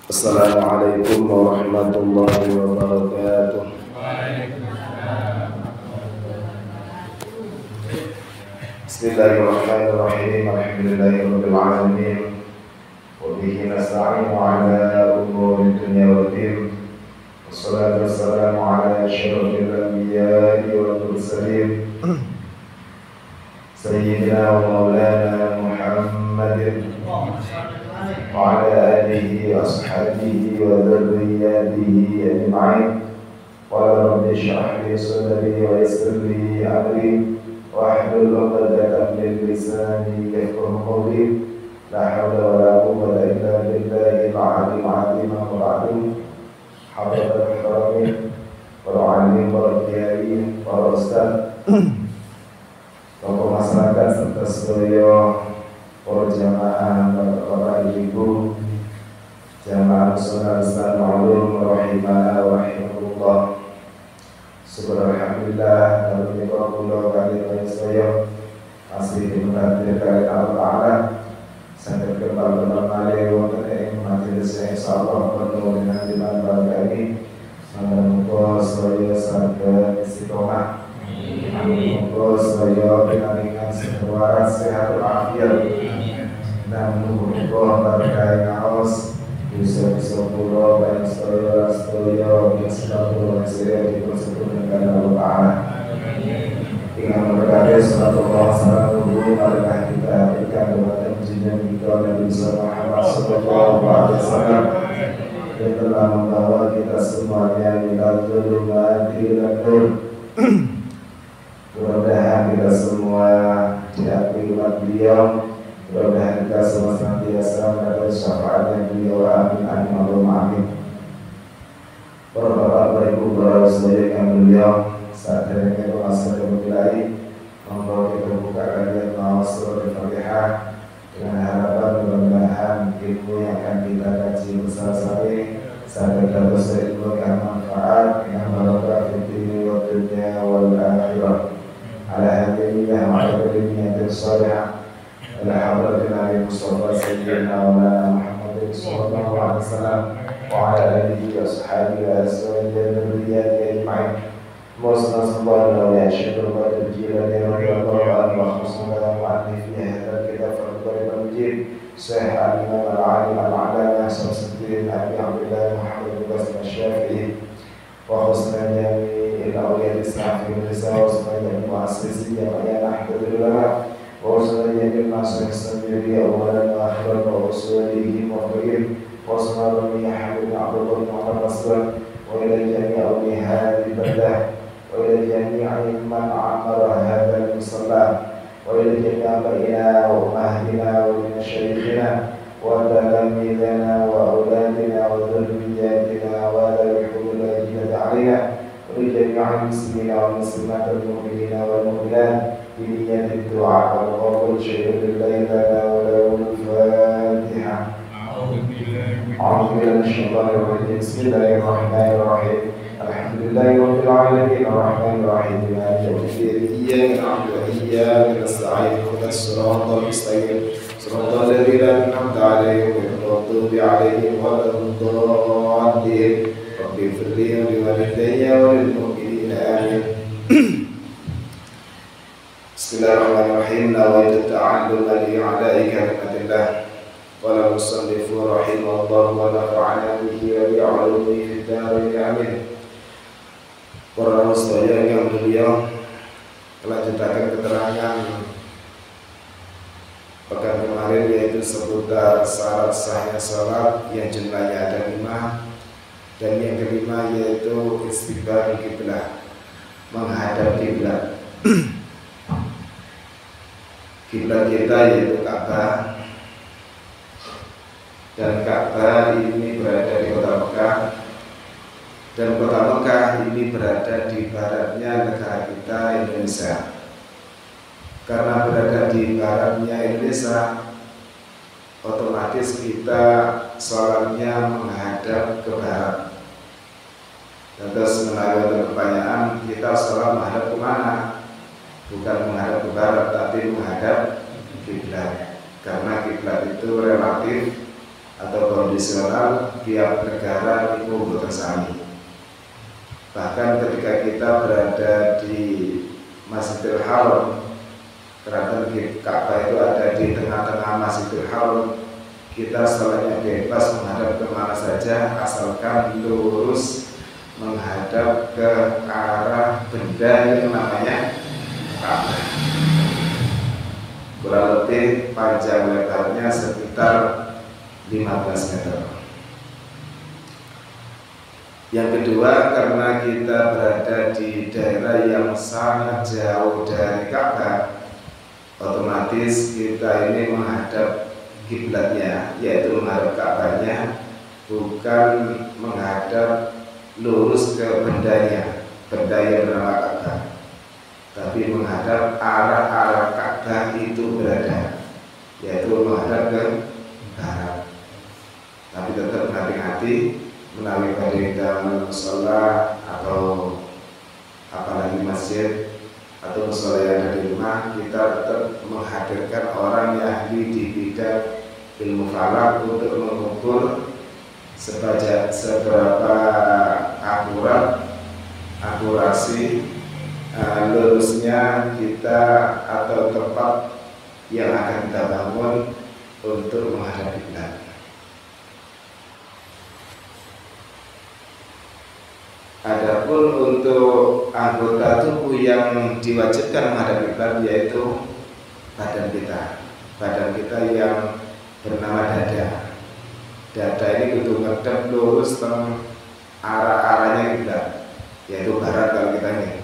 Assalamualaikum warahmatullahi wabarakatuh. Bismillahirrahmanirrahim. Alhamdulillahirabbil alamin. Wa bihi nasta'inu ala umuri dunya waddin. Wassalatu wassalamu ala asyrafil anbiya'i wal mursalin. Sayyidina wa maulana Muhammadin wa ala alihi wa ashabihi wa dhurriyyatihi ajma'in. Qala rabbi shrah li sadri wa yassir li amri wahlul 'uqdatam min lisani yafqahu qawli. La hawla wa la quwwata illa billahi al-'aliyyil 'azim. Wa ba'du. Hadratul haramin para alim, para kiai, para ustaz, tokoh masyarakat serta sedaya para jamaah, para ibu, jamaah sunnah Islam ma'lum rahimah wa rahimahullah. Subhanallah, dalam kula kali saya masih diberkati oleh Allah Ta'ala. Sampai kembali kembali wonten ing majelis insyaallah penuh dengan iman bahagia ini. Semoga saya saged istiqomah. Semoga saya dengan sehat sehat walafiat. Dan muga berkah ngaos bisa kula dan saya selalu saya dipersekutukan dengan Allah Ta'ala. Dengan berkata sallallahu alaihi wasallam kita berikan kepada junjungan kita Nabi Muhammad sallallahu alaihi wasallam yang telah membawa kita semuanya minal zulumati ilal nur. Mudah-mudahan kita semua diakui umat beliau. Mudah-mudahan kita semua senantiasa mendapat syafaatnya beliau. Amin amin Allahumma amin. Para bapak, para ibu, para saudara yang beliau, saat ini kita masuk ke mulai membawa kita buka kajian surat Al-Fatihah dengan harapan mudah-mudahan ilmu yang akan kita kaji bersama sampai dapat ilmu yang manfaat yang barokah fi dunya wa dunya wal akhirah. Ala hadhihi wa ala niyatin salihah ala hadratin Nabi Mustafa sayyidina wa Muhammadin sallallahu alaihi wasallam wa ala alihi wa sahbihi wa azwajihi wa dhurriyyatihi ajma'in. Musnad sallallahu alaihi wasallam wa al-jilani radhiyallahu anhu wa khususana mu'allif hadha kitab al-Qur'an al-Majid Syekh al-Imam al-Alim al-'Allamah Syamsuddin Abi Abdullah Muhammad bin Qasim al-Syafi'i wa khususana jami'il awliya al-Islam fi Indonesia wa khususana mu'assisi jami'an Nahdlatul Ulama wa khususana jami'il masyayikh sendiri awalan wa akhiran wa usulihim wa fiqhihim wa khususana jami'il habib Abdullah bin Umar Rasul wa ila jami'i awliya hadhihi al-baldah وإلى جميع من عمر هذا المصلى وإلى جميع أبائنا وأمهاتنا ومشايخنا وتلاميذنا وأولادنا وذرياتنا وذوي الحقوق الواجبة علينا ولجميع المسلمين والمسلمات المؤمنين والمؤمنات بنية الدعاء والقبول شيء لله لنا وله الفاتحة. أعوذ بالله من الشيطان الرجيم. بسم الله الرحمن الرحيم. Alhamdulillahi rabbil alamin arrahmanir rahim maliki yawmiddin iyyaka na'budu wa iyyaka nasta'in ihdinas siratal mustaqim siratal ladzina an'amta 'alaihim ghairil maghdubi 'alaihim waladdallin. Rabbi ighfir li wa liwalidayya wa lil mu'minina amin. Bismillahirrahmanirrahim. Nawaitu ta'alluma li 'ala'i kalimatillah. Qala al-musannifu rahimahullah wa nafa'ana bihi wa bi 'ulumihi fid dharain amin. Para sedaya yang mulia, kelanjutan keterangan pekan kemarin yaitu seputar syarat sahnya salat yang jumlahnya ada 5, dan yang kelima yaitu istiqbal kiblat, menghadap kiblat. Kiblat kita yaitu Ka'bah, dan Ka'bah ini berada di kota Mekah. Dan kota Mekah ini berada di baratnya negara kita Indonesia. Karena berada di baratnya Indonesia, otomatis kita sholatnya menghadap ke barat. Terus menarik pertanyaan, kita sholat menghadap kemana? Bukan menghadap ke barat, tapi menghadap kiblat. karena kiblat itu relatif atau kondisional, tiap negara itu boten sami. Bahkan ketika kita berada di Masjidil Haram, keraton Ka'bah itu ada di tengah-tengah Masjidil Haram, kita sholatnya bebas menghadap kemana saja asalkan lurus menghadap ke arah benda yang namanya Ka'bah. Kurang lebih panjang lebarnya sekitar 15 meter. Yang kedua, karena kita berada di daerah yang sangat jauh dari Ka'bah, otomatis kita ini menghadap kiblatnya, yaitu menghadap Ka'bahnya, bukan menghadap lurus ke bendanya, benda yang bernama Ka'bah, tapi menghadap arah Ka'bah itu berada, yaitu menghadap ke barat. Tapi tetap hati-hati melalui badan musola atau apalagi masjid atau musola yang ada di rumah, kita tetap menghadirkan orang yang ahli di bidang ilmu falak untuk mengukur seberapa akurasi lurusnya kita atau tempat yang akan kita bangun untuk menghadap kiblat. Adapun untuk anggota tubuh yang diwajibkan menghadap kiblat yaitu badan kita. Badan kita yang bernama dada. Dada ini kudu ngadep lurus teng arah-arahnya kiblat, yaitu barat kalau kita ini.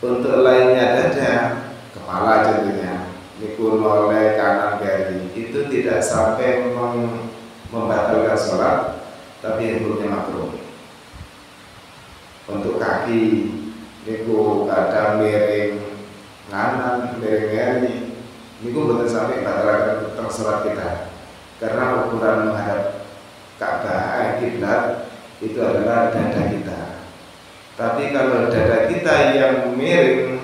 Untuk lainnya dada, kepala contohnya, niku noleh kanan kiri, itu tidak sampai membatalkan sholat, tapi hukumnya makruh. Untuk kaki, niku kadang miring kanan, miring kiri, niku betul sampai batalkan sholat kita, karena ukuran menghadap Ka'bah kiblat itu adalah dada kita. Tapi kalau dada kita yang miring,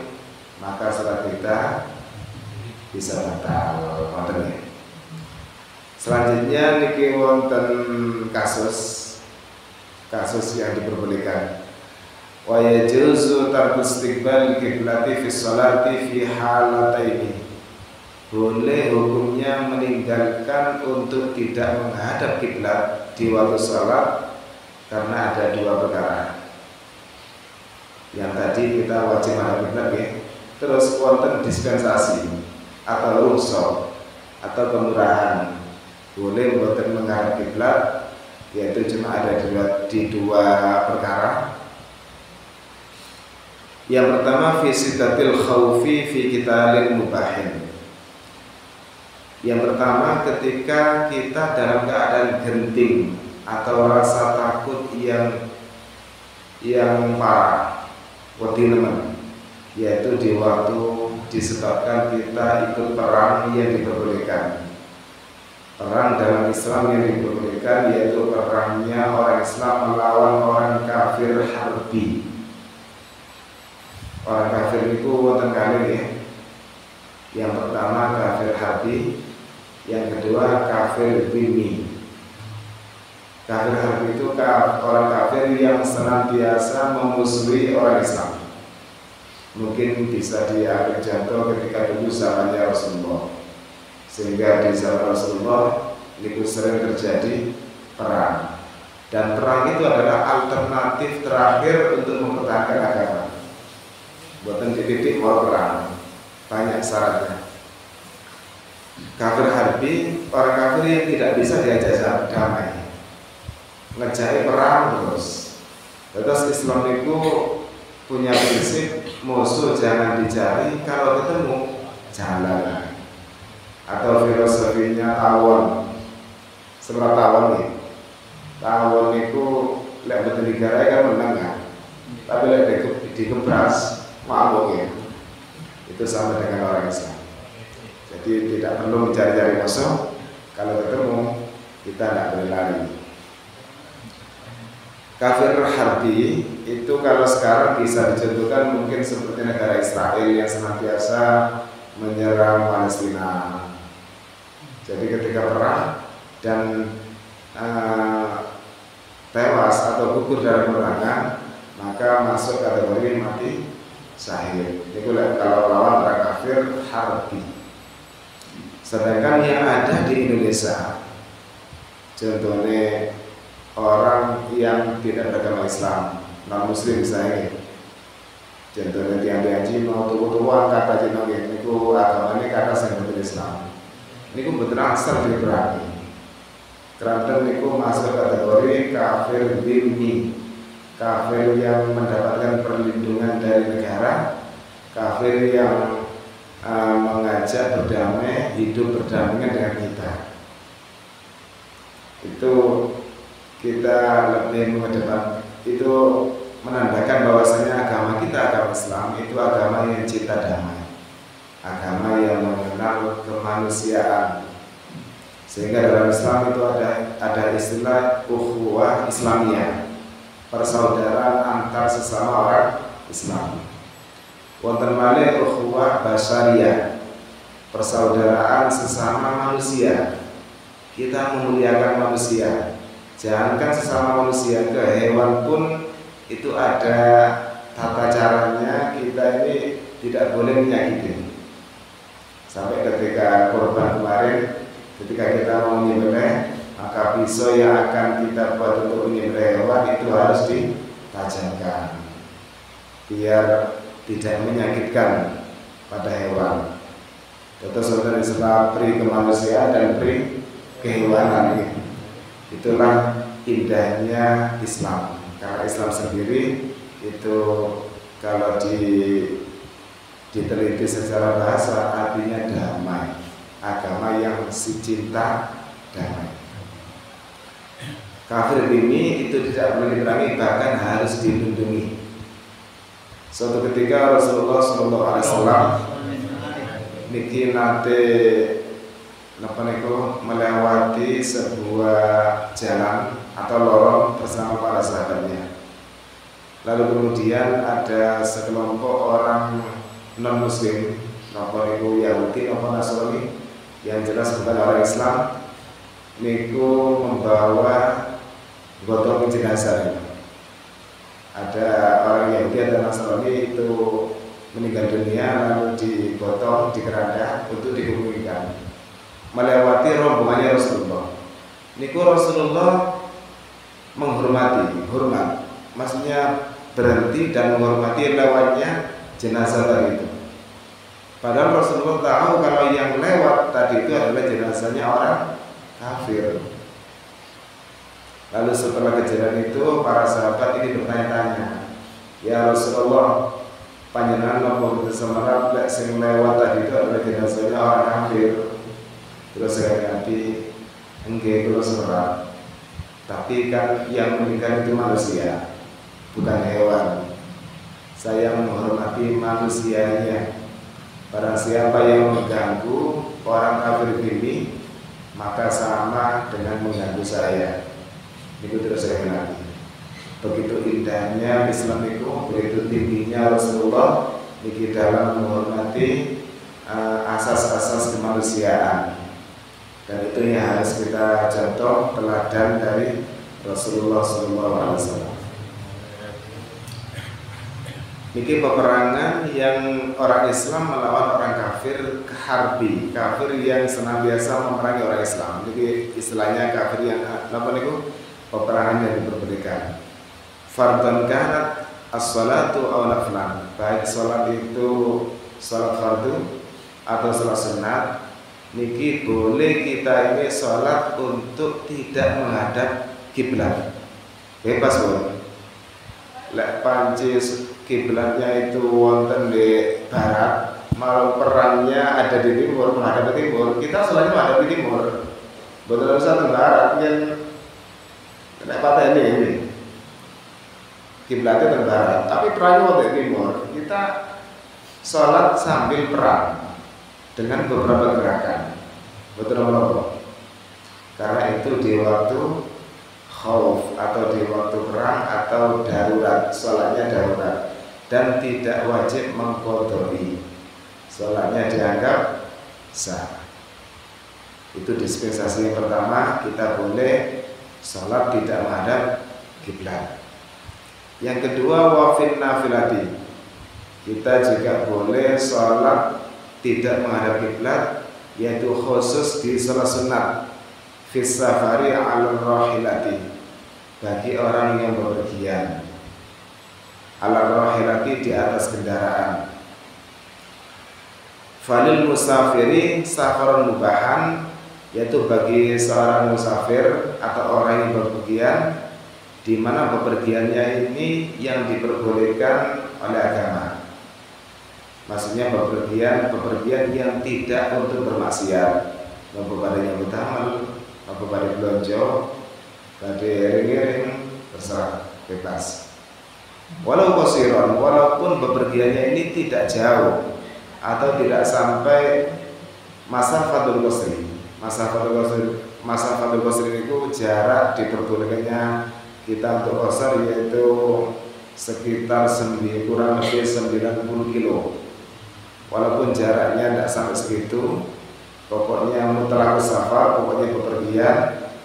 maka sholat kita bisa batal. Selanjutnya niki wonten kasus yang diperbolehkan. Wa yajuzu tarku istiqbal qiblati fi sholati fi halataini. Boleh hukumnya meninggalkan untuk tidak menghadap kiblat di waktu sholat karena ada dua perkara. Yang tadi kita wajib menghadap kiblat ya. Terus wonten dispensasi atau rukhsah atau kemurahan. Boleh mboten menghadap kiblat, yaitu cuma ada di dua perkara. Yang pertama fi sittatil khaufi fi qitalil mubahin. Yang pertama ketika kita dalam keadaan genting atau rasa takut yang parah, wedi nemen, yaitu di waktu disebabkan kita ikut perang yang diperbolehkan. Perang dalam Islam yang diperbolehkan yaitu perangnya orang Islam melawan orang kafir harbi. Orang kafir itu wonten kalih ya. Yang pertama kafir harbi, yang kedua kafir dhimmi. Kafir harbi itu orang kafir yang senantiasa memusuhi orang Islam. Mungkin bisa diambil contoh ketika dulu zamannya Rasulullah, sehingga di zaman Rasulullah itu sering terjadi perang, dan perang itu adalah alternatif terakhir untuk mempertahankan agama. Buatan titik mau perang, banyak syaratnya. Kafir harbi, orang kafir yang tidak bisa diajak damai, ngejai perang terus. Terus Islam itu punya prinsip musuh jangan dicari, kalau ketemu jalan. Atau filosofinya tawon, seberapa tawon nih? Tawon itu lek betul negara kan menang kan, tapi lek dikebras mabuk ya. Itu sama dengan orang Islam. Jadi tidak perlu mencari-cari musuh, kalau ketemu kita tidak boleh lari. Kafir harbi itu kalau sekarang bisa dicontohkan mungkin seperti negara Israel yang senantiasa menyerang Palestina. Jadi ketika perang dan tewas atau gugur dalam peperangan, maka masuk kategori mati syahid. Itu kalau lawan orang kafir harbi. Sedangkan yang ada di Indonesia, contohnya orang yang tidak beragama Islam, non Muslim misalnya, contohnya tiang-tiang Cina, tuku-tukuan kata Cina, ini agamanya kata saya betul Islam. Ini betul asal diperangi. Karena niku masuk kategori kafir dhimmi, kafir yang mendapatkan perlindungan dari negara, kafir yang mengajak berdamai, hidup berdampingan dengan kita. Itu kita lebih mengedepan, itu menandakan bahwasanya agama kita, agama Islam itu agama yang cinta damai, agama yang mengenal kemanusiaan. Sehingga dalam Islam itu ada istilah ukhuwah Islamiyah, persaudaraan antar sesama orang Islam. Wonten malih ukhuwah basyariyah, persaudaraan sesama manusia. Kita memuliakan manusia. Jangankan sesama manusia, ke hewan pun itu ada tata caranya. Kita ini tidak boleh menyakiti. Sampai ketika korban kemarin, ketika kita mau menyembelih, maka pisau yang akan kita buat untuk menyembelih hewan itu harus ditajamkan biar tidak menyakitkan pada hewan. Itu saudara Islam pri kemanusiaan dan pri kehewanan. Itulah indahnya Islam. Karena Islam sendiri itu kalau diteliti secara bahasa artinya damai, agama yang si cinta damai. Kafir ini itu tidak boleh diperangi, bahkan harus dilindungi. Suatu ketika Rasulullah SAW niki nate melewati sebuah jalan atau lorong bersama para sahabatnya. Lalu kemudian ada sekelompok orang non Muslim, napa niku Yahudi napa Nasrani, yang jelas bukan orang Islam, niku membawa gotong jenazah. Ada orang Yahudi atau Nasrani itu meninggal dunia lalu digotong di keranda untuk dikebumikan, melewati rombongannya Rasulullah. Niku Rasulullah menghormati, maksudnya berhenti dan menghormati lewatnya jenazah tadi itu. Padahal Rasulullah tahu kalau yang lewat tadi itu adalah jenazahnya orang kafir. Lalu setelah kejadian itu para sahabat ini bertanya-tanya, ya Rasulullah, panjenengan nopo semarang lek sing lewat tadi itu adalah jenazahnya orang kafir. Terus saya Nabi, enggak kula semarang. Tapi kan yang meninggal itu manusia, bukan hewan. Saya menghormati manusianya. Barang siapa yang mengganggu orang kafir ini, maka sama dengan mengganggu saya. Itu terus saya Nabi. Begitu indahnya Islam itu, begitu tingginya Rasulullah di dalam menghormati asas-asas kemanusiaan. Dan itu yang harus kita contoh teladan dari Rasulullah SAW. Niki peperangan yang orang Islam melawan orang kafir, harbi, kafir yang senantiasa memerangi orang Islam. Niki istilahnya kafir yang apa niku? Peperangan yang diperbolehkan. Fardhan kanat as-salatu aw naflan. Baik salat itu salat fardu atau salat sunat, niki boleh kita ini salat untuk tidak menghadap kiblat. Bebas boleh. Lek pancis kiblatnya itu wonten di barat, mau perangnya ada di timur, menghadap ke timur, kita sholatnya menghadap ke timur. Betul usah barat yang kena patah ini kiblatnya ke barat, tapi perangnya wonten di timur. Kita sholat sambil perang dengan beberapa gerakan. Betul apa? Karena itu di waktu khauf atau di waktu perang atau darurat, sholatnya darurat dan tidak wajib mengqodhoi. sholatnya dianggap sah. Itu dispensasi yang pertama, kita boleh sholat tidak menghadap kiblat. Yang kedua, wafin nafilati, kita juga boleh sholat tidak menghadap kiblat, yaitu khusus di sholat sunat fis safari ala rahilati, bagi orang yang bepergian, ala rahilati, di atas kendaraan. Falil musafiri safarun mubahan, yaitu bagi seorang musafir atau orang yang bepergian, di mana bepergiannya ini yang diperbolehkan oleh agama. Maksudnya bepergian yang tidak untuk bermaksiat, mampu pada nyambut tamu, mampu pada belanja, pada ring-ring, terserah, bebas. Walau qasiran, walaupun bepergiannya ini tidak jauh atau tidak sampai masafatul qasri. Masafatul qasri itu jarak diperbolehkannya kita untuk qasar, yaitu sekitar kurang lebih 90 kilo. Walaupun jaraknya tidak sampai segitu, pokoknya mutlaq safar, pokoknya bepergian,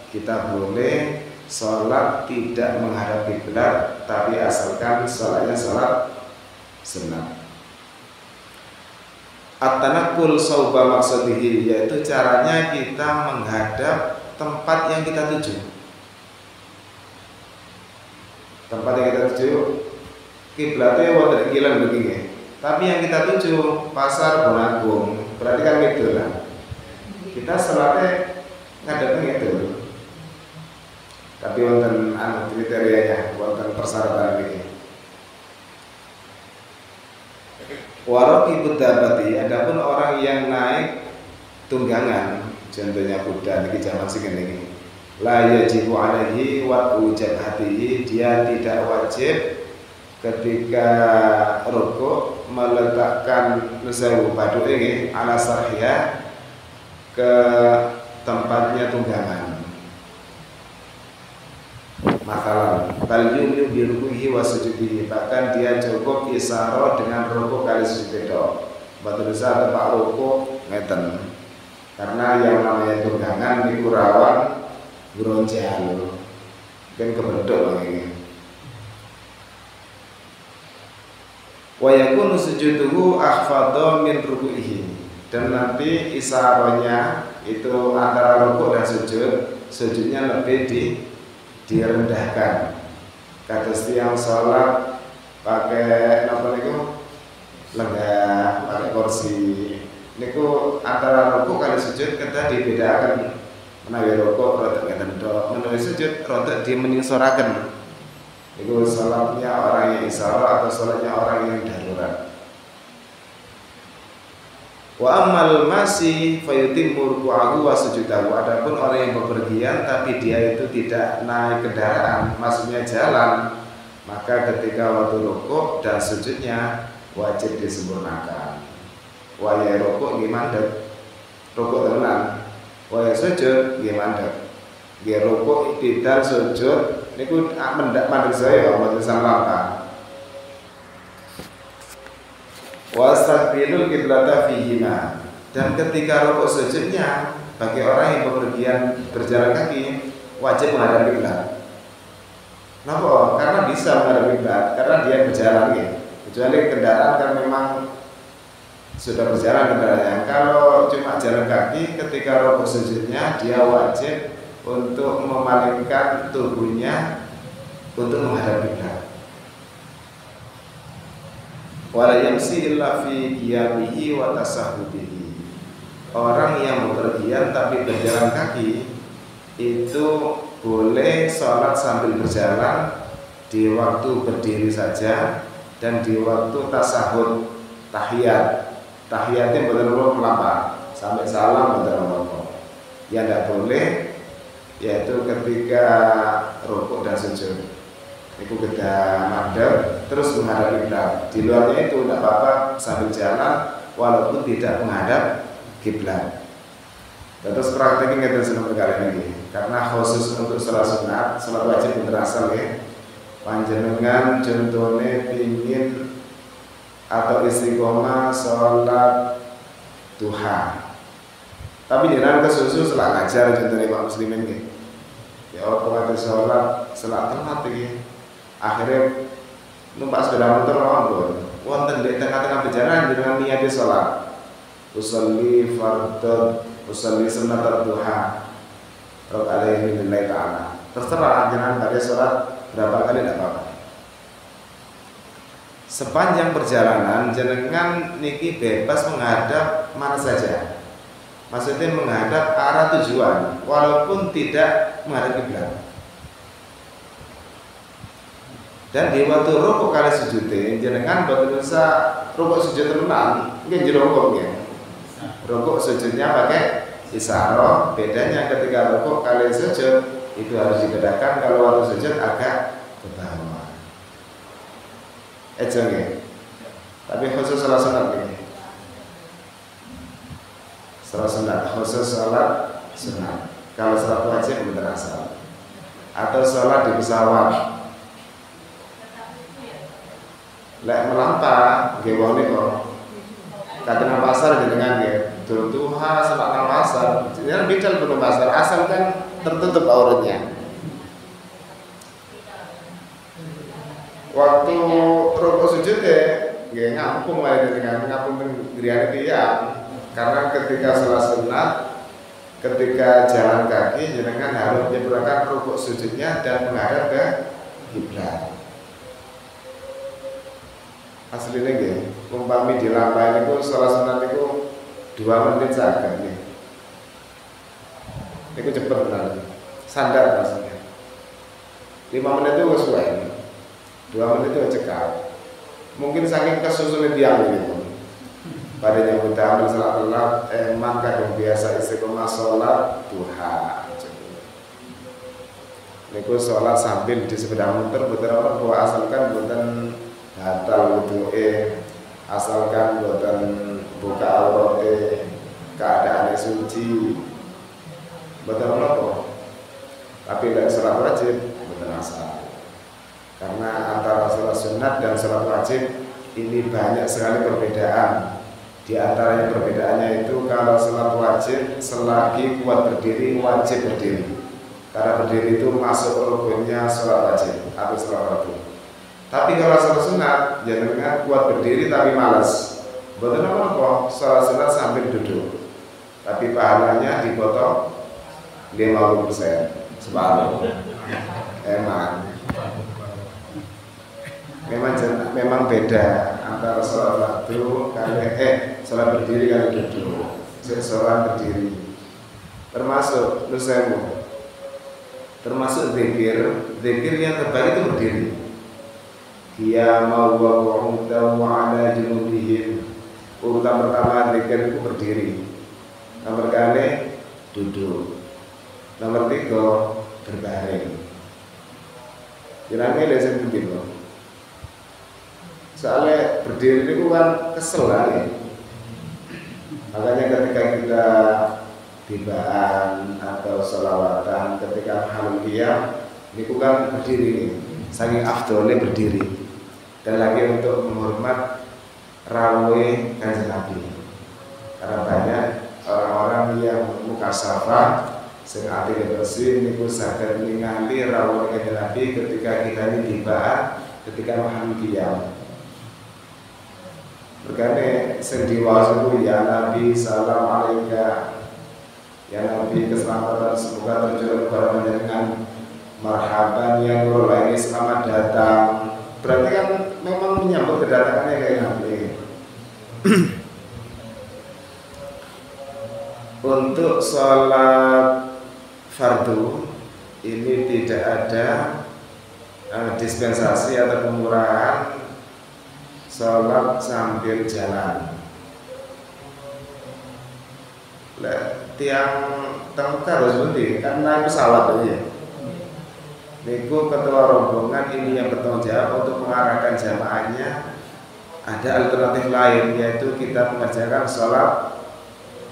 kita boleh sholat tidak menghadap kiblat, tapi asalkan sholatnya sholat sunat. At-tanaqqul sauba maqsadihi, yaitu caranya kita menghadap tempat yang kita tuju. Tempat yang kita tuju, kiblatnya wonten kilan begini. Tapi yang kita tuju pasar Bonagung, berarti kan gitu lah. Kita sholatnya ngadepnya gitu. Tapi wonten kriterianya, wonten persyaratan ini. Waraqibud dabati, adapun orang yang naik tunggangan, contohnya kuda niki zaman sing ngene, la yajibu alaihi wa ujabatihi, dia tidak wajib ketika rukuk meletakkan nusawu padu ini ala sarhiyah ke tempatnya tunggangan. Makalan bal yumyu bi rukuhi wa sujudihi, bahkan dia cukup isaro dengan rukuk kali sujud itu. Batu besar tempat rukuk ngeten. Karena yang namanya tunggangan niku rawan gronjal. Kan kebedok ini. Wa yakunu sujuduhu akhfadha min ruku'ihi, dan nanti isaronya itu antara rukuk dan sujudnya lebih direndahkan. Kata yang sholat pakai apa niku lenggah, pakai kursi niku antara rukuk kali sujud kita dibedakan. Menawi rukuk rada ngeten tok, menawi sujud rada dimeningsoraken. Itu sholatnya orang yang isara atau sholatnya orang yang darurat. Wa ammal masih fayutimmu ruku'ahu wa sujudahu, adapun orang yang bepergian tapi dia itu tidak naik kendaraan, maksudnya jalan, maka ketika waktu rukuk dan sujudnya wajib disempurnakan. Wa ya rukuk nggih mandeg, rukuk tenan. Wa ya sujud nggih mandeg. Nggih rukuk tidak sujud niku mendak mandeg saya mboten samangka. Wastaqbilul qiblata fihima, dan ketika rukuk sujudnya bagi orang yang bepergian berjalan kaki wajib menghadap kiblat. Kenapa? Karena bisa menghadap kiblat, karena dia berjalan ya. Kecuali kendaraan kan memang sudah berjalan kendaraannya. Kalau cuma jalan kaki, ketika rukuk sujudnya dia wajib untuk memalingkan tubuhnya untuk menghadap kiblat. Wala yamsi illa fi qiyamihi wa tasahhudihi. Orang yang bepergian tapi berjalan kaki itu boleh sholat sambil berjalan di waktu berdiri saja dan di waktu tasahud, tahiyat. Tahiyatnya benar-benar melapa sampai salam benar-benar. Yang tidak boleh yaitu ketika rukuk dan sujud. Itu kita madhab terus menghadap kiblat. Di luarnya itu tidak apa-apa sambil jalan walaupun tidak menghadap kiblat. Terus prakteknya kita senang kali ini karena khusus untuk sholat sunat, sholat wajib berasal ya. Panjenengan contohnya pingin atau istiqomah sholat duha. Tapi jenengan kesusu selak ngajar contohnya Pak Muslimin nggih. Ya waktu sholat selak telat iki. Akhirnya numpak sepeda motor mawon. Wonten di tengah-tengah perjalanan jenengan niati sholat. Usolli fardhu, usolli sunnatat duha. Alaihi lillahi ta'ala. Terserah jenengan pada sholat berapa kali tidak apa-apa. Sepanjang perjalanan jenengan niki bebas menghadap mana saja. Maksudnya menghadap arah tujuan walaupun tidak menghadap kiblat. Dan di waktu rukuk kali sujud jenengan boten usah rukuk sujud tenan, nggih jerongkok nggih. Rukuk sujudnya pakai isyarah. Bedanya ketika rukuk kali sujud itu harus dibedakan, kalau waktu sujud agak ke bawah. Nggih. Tapi khusus salat sunat nggih. Salat sunat, khusus salat sunat. Kalau salat wajib bener asal. Atau salat di pesawat. Lek melantah, nggih wong niku. Kadang pasar jenengan nggih, duha salat nang pasar. Jenengan bidal perlu pasar, asal kan tertutup auratnya. Waktu rukuk sujud nggih ngampung wae dengan ngampung teng griyane tiyang. Karena ketika salat sunat, ketika jalan kaki jenengan harus menyempurnakan rukuk sujudnya dan menghadap ke kiblat. Aslinya nggih, umpami dilampahi niku salat sunat niku 2 menit saged nggih. Niku cepet tenan. Sandar maksudnya. 5 menit itu wis suwe. 2 menit itu cekap. Mungkin saking kesusun tiang niku. Pada nyambut damel salat telat emang kadang biasa istiqomah sholat duha. Niku sholat sambil di sepeda motor boten ora bahwa asalkan boten batal wudu'e, asalkan boten buka aurate, keadaan suci. Boten apa. Tapi lek sholat wajib boten asal. Karena antara sholat sunat dan sholat wajib ini banyak sekali perbedaan. Di antaranya perbedaannya itu kalau sholat wajib selagi kuat berdiri wajib berdiri. Karena berdiri itu masuk rukunnya sholat wajib atau sholat wajib. Tapi kalau sholat sunat jangan kuat berdiri tapi malas. Betul apa? Sholat sunat sambil duduk. Tapi pahalanya dipotong 50%, separuh. Memang beda antara sholat waktu sholat berdiri kali duduk. Sholat berdiri termasuk nusemu, termasuk zikir yang terbaik itu berdiri. Qiyamah wa qu'udan wa ala junubihim. Urutan pertama zikir itu berdiri. Nomor kali duduk. Nomor 3 berbaring. Kira-kira lesson begitu. Soalnya berdiri itu kan kesel ya. Makanya ketika kita tibaan atau sholawatan ketika mahalul qiyam itu kan berdiri nih. Saking afdolnya berdiri. Dan lagi untuk menghormat raweh Kanjeng Nabi. Karena banyak orang-orang yang mukasyafah sing atine bersih niku saged ningali rawuh Kanjeng Nabi ketika kita ini tibaan ketika mahalul qiyam. Berkane sing diwasu ya Nabi salam alaika. Ya Nabi keselamatan semoga tercurah kepada panjenengan. Marhaban ya nurul ini selamat datang. Berarti kan memang menyambut kedatangannya kayak Nabi. Untuk sholat fardu ini tidak ada dispensasi atau pemurahan sholat sambil jalan. Tiang tengah harus berhenti kan naik pesawat aja. Niku ketua rombongan ini yang bertanggung jawab untuk mengarahkan jamaahnya. Ada alternatif lain yaitu kita mengerjakan sholat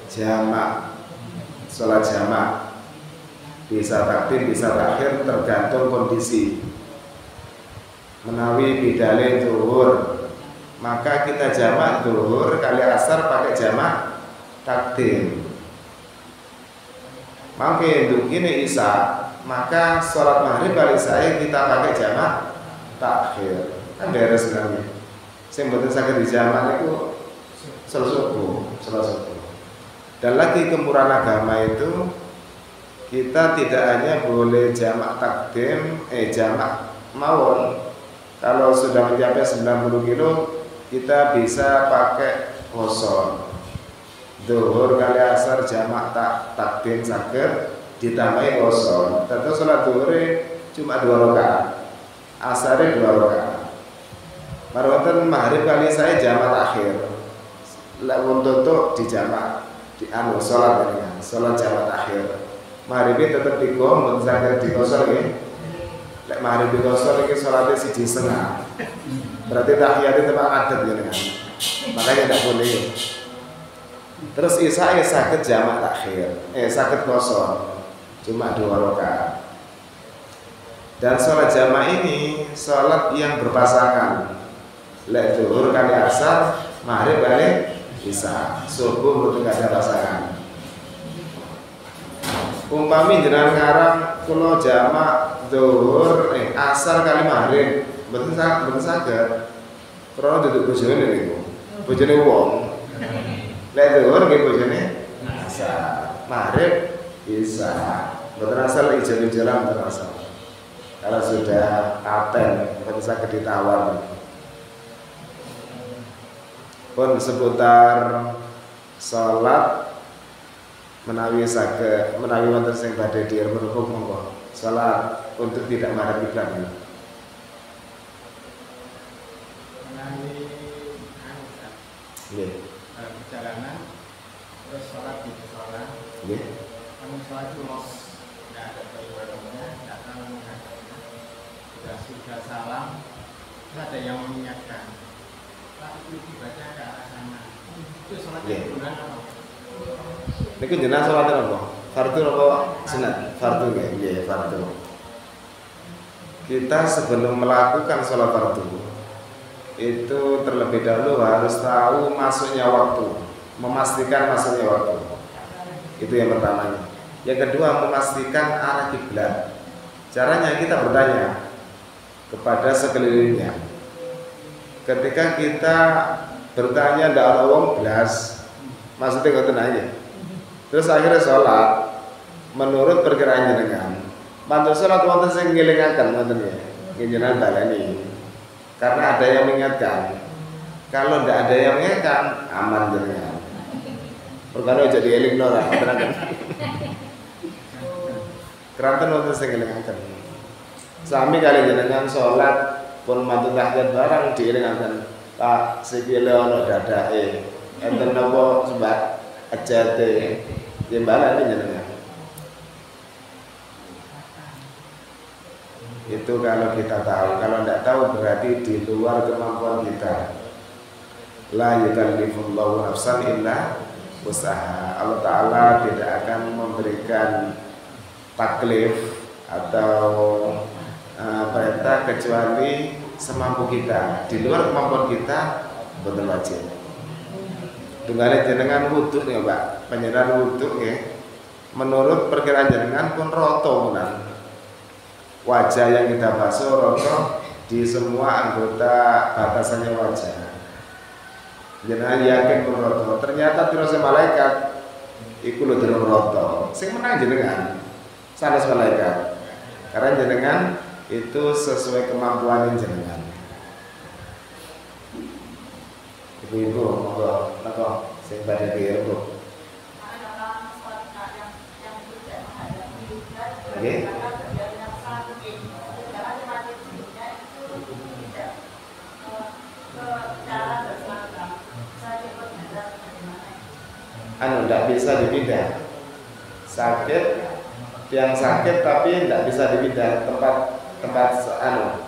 jamak. Sholat jamak bisa takbir bisa terakhir tergantung kondisi. Menawi bidale zuhur maka kita jamak zuhur kali asar pakai jamak takdim. Maka begini Isya, maka sholat maghrib kali saya kita pakai jamak takhir. Kan beres sebenarnya. Yang penting sakit di jamak itu selesai. Dan lagi kemurahan agama itu kita tidak hanya boleh jamak takdim, jamak mawon. Kalau sudah mencapai 90 kilo kita bisa pakai qashar. Zuhur kali asar jamak takdim sakit ditambahi qashar. Tentu salat zuhur cuma 2 rakaat. Asare 2 rakaat. Marwatan maghrib kali saya jamak akhir. Lek untuk di jamak di salat dengan salat jamak akhir. Maghrib tetap di qom sakit di qashar nggih. Lek maghrib di qashar iki salate 1,5. Berarti tahiyate tetap adat ya kan. Makanya tidak boleh. Terus Isya sakit jamak takhir, sakit qashar cuma 2 rakaat. Dan sholat jamak ini sholat yang berpasangan. Lek zuhur kali asar, maghrib kali Isya, subuh betul gak ada pasangan. Umpami jenengan ngarang kula jamak zuhur asar kali maghrib, betul saged. Krana duduk bojone niku. Bojone wong. Lek zuhur nggih bojone asar, maghrib Isya. Mboten asal ijen-ijenan mboten asal. Kalau sudah paten, mboten saged ditawar. Pun seputar salat menawi saged menawi wonten sing badhe direngkuh monggo. Salat untuk tidak menghadap kiblat. Menawi Nggih. perjalanan terus sholat di musola. Nggih. Musola itu tidak ada periwaranya, datang menghadapnya. Sudah salam, terus ada yang mengingatkan. Pak itu dibaca ke arah sana. Itu sholatnya bulan apa? Niku jenengan salat apa? Fardu apa sunat? Fardu nggih, nggih fardu. Kita sebelum melakukan sholat fardu itu terlebih dahulu harus tahu masuknya waktu, memastikan masuknya waktu. Itu yang pertama. Yang kedua, memastikan arah kiblat. Caranya kita bertanya kepada sekelilingnya. Ketika kita bertanya ndak ana wong blas, maksudnya ngoten aja. Terus akhirnya sholat menurut perkiraan jenengan. Mantu sholat wonten sing ngelingaken ngoten ya. Jenengan baleni. Karena ada yang mengingatkan. Kalau ndak ada yang mengingatkan, aman jenengan. Perkara aja dielingno ora tenan. Keranten wonten sing ngelingaken. Sami kali jenengan sholat pun mantu tahiyat barang dielingaken. Pak sikile ana dadake. Enten napa sebab ajate. Jembalan jenengan. Itu kalau kita tahu. Kalau tidak tahu berarti di luar kemampuan kita. La yukallifullahu nafsan illa usaha. Allah Ta'ala tidak akan memberikan taklif atau perintah kecuali semampu kita. Di luar kemampuan kita betul wajib. Dengan jenengan wudhu nih Pak, penyerahan wudhu ya. Menurut perkiraan jenengan pun roto kan. Wajah yang kita basuh roto di semua anggota batasannya wajah. Jenengan yakin pun roto. Ternyata terus malaikat iku lho dereng roto. Sing menang jenengan. Sanes malaikat. Karena jenengan itu sesuai kemampuan jenengan. Ibu-ibu, monggo, napa sing badhe dirembuk. Nggih. Tidak bisa dipindah. Sakit, yang sakit tapi tidak bisa dipindah tempat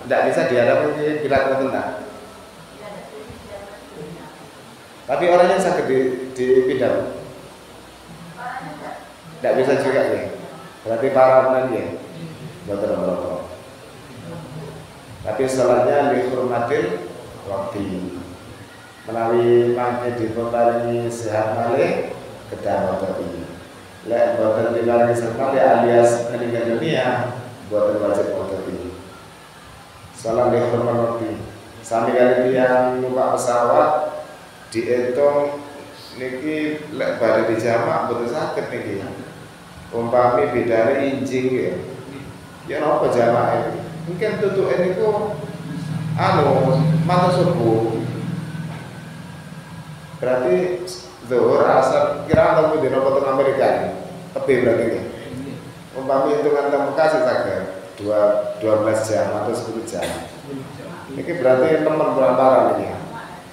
tidak bisa dihadapi bila tertentu. Tapi orangnya sakit dipindah. Tidak bisa juga ya. Berarti parah ya. Betul. Tapi sholatnya dihormatil waktu. Melalui mangke diparingi sehat malih kedah ngodoki. Lek boten diparingi sempat ya alias meninggal dunia boten wajib ngodoki. Salam dihormati. Sami kali yang numpak pesawat dihitung niki lek badhe dijamak boten saged niki. Umpami bedane injing ya. Ya napa jamake? Mungkin tutuke niku mata subuh. Berarti zuhur asar kira temu dina foto Amerika. Tebe berarti ini. Umpami hitungan temu kasih saged 12 jam atau 10 jam. Ini berarti teman berantaran ini.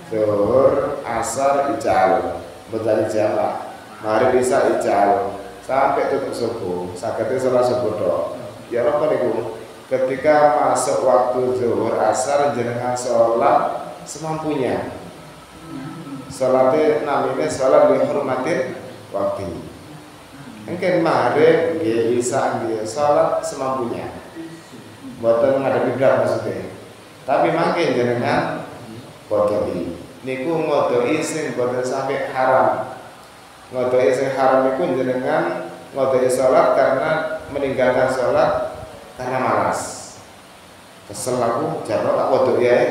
Zuhur, asar, ical, berarti jamak. Mari bisa ical sampai tutup subuh. Sagednya salat subuh dok. Ya apa niku? Ketika masuk waktu zuhur, asar jenengan sholat semampunya. Sholatnya namanya sholat dihormatin waktu. Mungkin maghrib, isya, sholat semampunya. Boten ngadepi berat maksudnya. Tapi makin jenengan qodoi. Niku ngodoi sing boten sampai haram. Ngodoi sing haram niku jenengan ngodoi sholat karena meninggalkan sholat karena malas. Kesel aku jarno tak qodoi ae.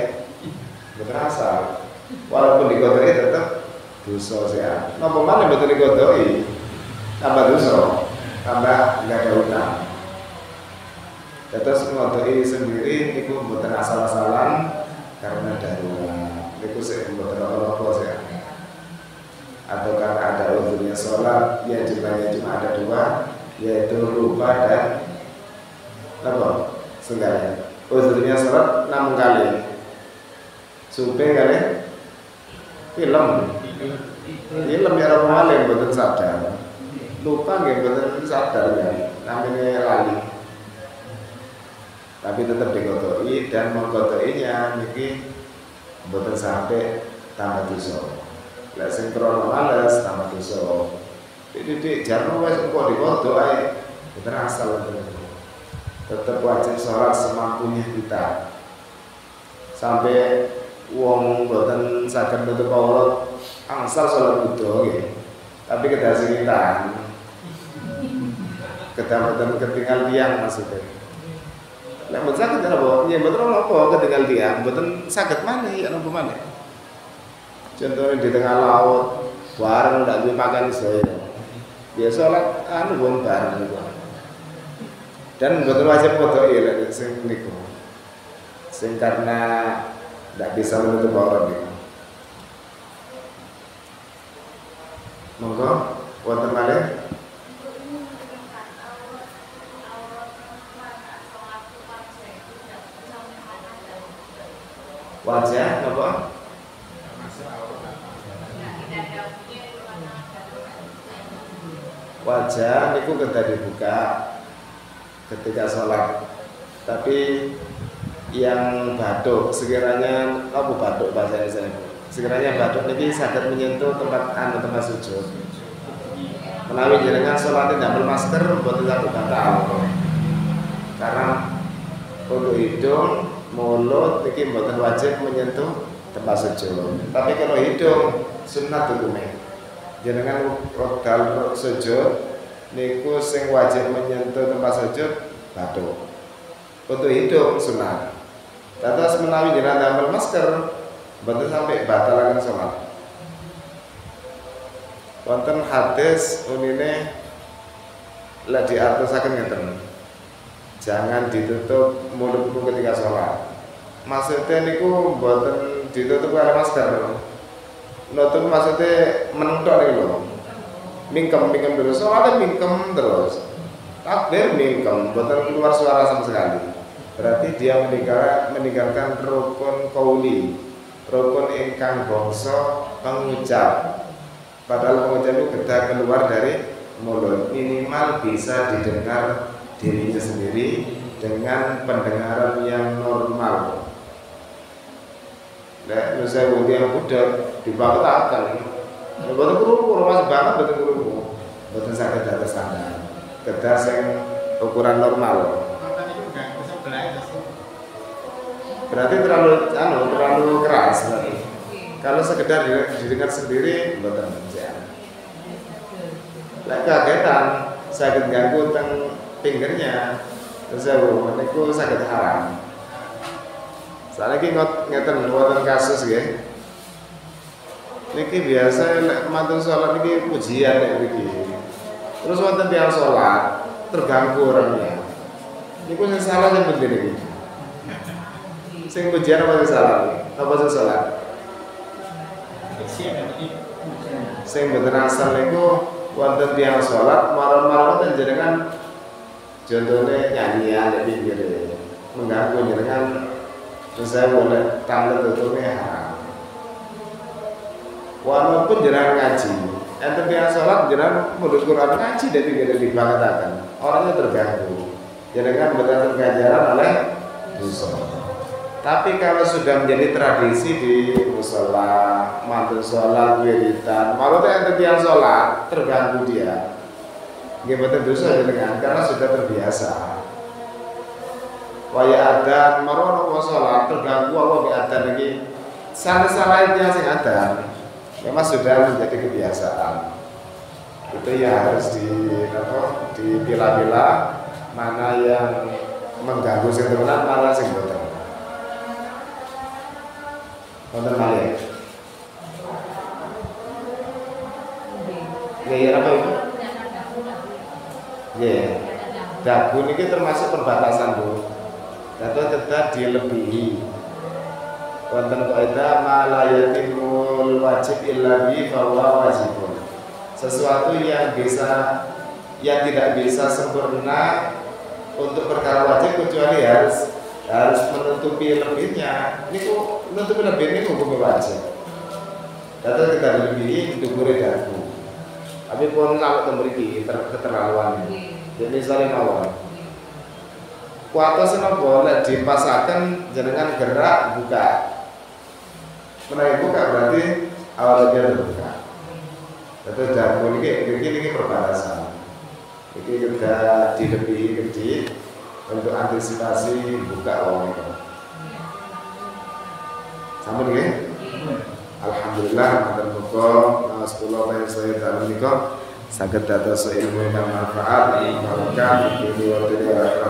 Boten asal. Walaupun diqodoi tetap dosa saya. Napa maneh boten diqodoi? Tambah dosa, tambah enggak ada utang. Terus ngodoi sendiri niku mboten asal-asalan karena darurat. Niku sing mboten apa-apa ya. Atau karena ada uzurnya sholat yang jumlahnya cuma ada 2, yaitu lupa dan apa? Sengaja. Uzurnya sholat 6 kali. Sumpah kali film ya orang malih mboten sadar. Lupa nggih mboten sadar ya. Namanya lali. Tapi tetap diqodoi dan mengqodoinya niki mboten sampai tambah dosa. Lek sing krono males tambah dosa. Dik jarno wis engko diqodho ae. Mboten asal tetap wajib sholat semampunya kita. Sampai wong mboten saged nutup aurat angsal sholat kudu nggih. Tapi kedah singitan. Kedah mboten ketinggal tiyang maksudnya. Lek mboten saged napa? Ya mboten apa ketinggal tiyang, mboten saged maneh ya napa maneh. Contohnya di tengah laut, bareng ndak duwe makan sedaya. Ya salat wong bareng niku. Dan mboten wajib qodoi lek sing niku. Sing karena ndak bisa menutup aurat niku. Monggo wonten malih wajah apa? Wajah niku kedah dibuka ketika sholat. Tapi yang batuk sekiranya apa batuk bahasa Indonesia itu? Sekiranya batuk niki saged menyentuh tempat sujud. Menawi jenengan sholatnya ndamel masker mboten saged batal. Karena untuk hidung mulut niki mboten wajib menyentuh tempat sujud. Tapi kalau hidung sunat hukumnya. Jenengan wekdal sujud niku sing wajib menyentuh tempat sujud batuk. Untuk hidung sunat. Terus menawi jenengan damel masker mboten sampai batalaken salat. Wonten hadis unine lek diartosaken ngeten. Jangan ditutup mulutmu ketika sholat. Maksudnya niku mboten ditutup karo masker. Nutup maksudnya menentok niku lho. Mingkem terus, sholatnya mingkem terus. Takbir mingkem, mboten keluar suara sama sekali. Berarti dia meninggalkan rukun qauli, rukun ingkang bangsa pengucap. Padahal pengucap itu kedah keluar dari mulut, minimal bisa didengar dirinya sendiri dengan pendengaran yang normal. Nek saya budi yang budak dibaktakan, betul kerungu, mas banget betul kerungu, betul sakit atas standar, kedah sing ukuran normal. Berarti terlalu keras berarti. Kalau sekedar didengar sendiri betul saja. Lek kagetan saged ganggu teng pinggirnya. Terus niku saged haram. Saiki ngeten wonten kasus nggih. Niki biasa lek mantun salat niki pujian nek niki. Terus wonten tiyang salat terganggu orangnya. Niku sing salah sing bener iki. Sing pujian apa sing salah? Apa sing salah? Sing bener asal niku wonten tiyang salat marang-marang jenengan contohnya nyanyian di pinggir mengganggu jenengan terus saya boleh tanda tutupnya haram. Walaupun jenengan ngaji, enten tiyang salat jenengan mudhun Quran ngaji dari pinggir dibangetaken, orangnya terganggu. Jenengan mboten ganjaran oleh dosa. Tapi kalau sudah menjadi tradisi di musala, mantun sholat, wiridan, malah enten tiyang salat terganggu dia. Nggih mboten dosa jenengan karena sudah terbiasa. Waya adan marang wong salat terganggu Allah di adan iki. Salah-salah yang sing adan memang sudah menjadi kebiasaan. Itu ya harus dipilah-pilah mana yang mengganggu sing tenan, mana sing boten. Wonten malih. Ya apa itu? Ya, dagu ini termasuk perbatasan Bu. Atau tetap dilebihi. Wonten kaidah ma la yatimul wajib illa bi fahuwa wajibun. Sesuatu yang tidak bisa sempurna untuk perkara wajib kecuali harus menutupi lebihnya. Niku menutupi lebih ini hukum wajib. Atau kita dilebihi dukure dagu. Tapi pun kalau memiliki keterlaluan, jadi saling mawon. Kuatos boleh dipasangkan jenengan gerak buka. Menaik buka berarti awalnya terbuka. Itu jago ini perbatasan. Ini juga dilebihi kecil untuk antisipasi buka orang itu. Sampun nggih? Alhamdulillah matur muga mas kula lan saya dalem menika saged dados ilmu kang manfaat barokah di dunia akhirat.